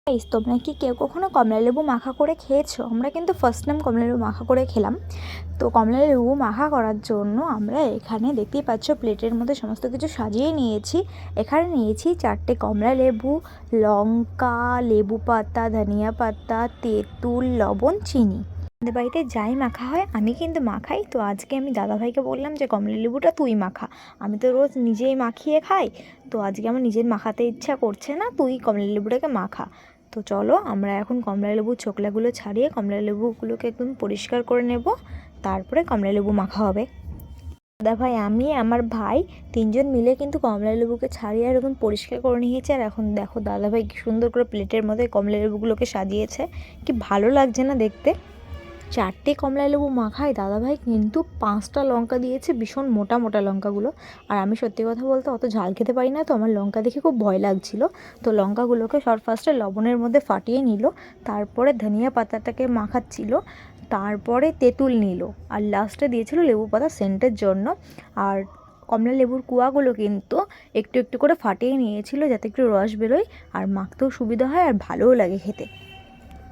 Guys, তোমরা কি কেউ কখনো কমলা লেবু মাখা করে খেয়েছো? আমরা কিন্তু ফার্স্ট টাইম কমলা লেবু মাখা করে খেলাম। তো কমলা লেবু মাখা করার জন্য আমরা এখানে দেখতেই পাচ্ছ প্লেটের মধ্যে সমস্ত কিছু সাজিয়ে নিয়েছি। এখানে নিয়েছি 4টে কমলা লেবু, লঙ্কা, লেবু পাতা, ধনিয়া পাতা, তেঁতুল, লবণ, চিনি। আমাদের বাড়িতে যাই মাখা হয় আমি কিন্তু মাখাই। তো আজকে আমি দাদাভাইকে বললাম যে কমলা লেবুটা তুই মাখা, আমি তো রোজ নিজেই মাখিয়ে খাই। তো আজকে আমার নিজের মাখাতে ইচ্ছা করছে না, তুই কমলা লেবুটাকে মাখা। তো চলো আমরা এখন কমলা লেবুর ছোকলাগুলো ছাড়িয়ে কমলা লেবুগুলোকে একদম পরিষ্কার করে নেব, তারপরে কমলা লেবু মাখা হবে। দাদাভাই, আমি, আমার ভাই, তিনজন মিলে কিন্তু কমলা লেবুকে ছাড়িয়ে এরকম পরিষ্কার করে নিয়েছে। আর এখন দেখো দাদাভাই কি সুন্দর করে প্লেটের মধ্যে কমলা লেবুগুলোকে সাজিয়েছে, কি ভালো লাগছে না দেখতে। 4টে কমলা লেবু মাখায় দাদাভাই কিন্তু 5টা লঙ্কা দিয়েছে, ভীষণ মোটা মোটা লঙ্কাগুলো। আর আমি সত্যি কথা বলতে অত ঝাল খেতে পারি না, তো আমার লঙ্কা দেখে খুব ভয় লাগছিল। তো লঙ্কাগুলোকে ফার্স্টে লবণের মধ্যে ফাটিয়ে নিল, তারপরে ধনিয়া পাতাটাকে মাখাচ্ছিল, তারপরে তেঁতুল নিল, আর লাস্টে দিয়েছিল লেবু পাতা সেন্টের জন্য। আর কমলা লেবুর কুয়াগুলো কিন্তু একটু একটু করে ফাটিয়ে নিয়েছিল যাতে একটু রস বেরোয়, আর মাখতেও সুবিধা হয় আর ভালোও লাগে খেতে।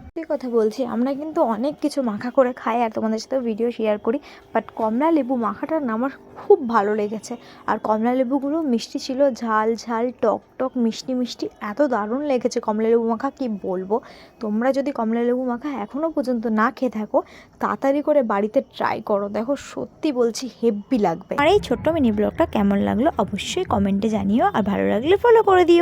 সত্যি কথা বলছি, আমরা কিন্তু অনেক কিছু মাখা করে খাই আর তোমাদের সাথেও ভিডিও শেয়ার করি, বাট কমলা লেবু মাখাটা না আমার খুব ভালো লেগেছে। আর কমলা লেবুগুলো মিষ্টি ছিল, ঝাল ঝাল টক টক মিষ্টি মিষ্টি, এত দারুণ লেগেছে কমলা লেবু মাখা, কি বলবো। তোমরা যদি কমলা লেবু মাখা এখনও পর্যন্ত না খেয়ে থাকো, তাড়াতাড়ি করে বাড়িতে ট্রাই করো, দেখো সত্যি বলছি হেব্বি লাগবে। আর এই ছোট্ট মিনি ব্লগটা কেমন লাগলো অবশ্যই কমেন্টে জানিও, আর ভালো লাগলে ফলো করে দিও।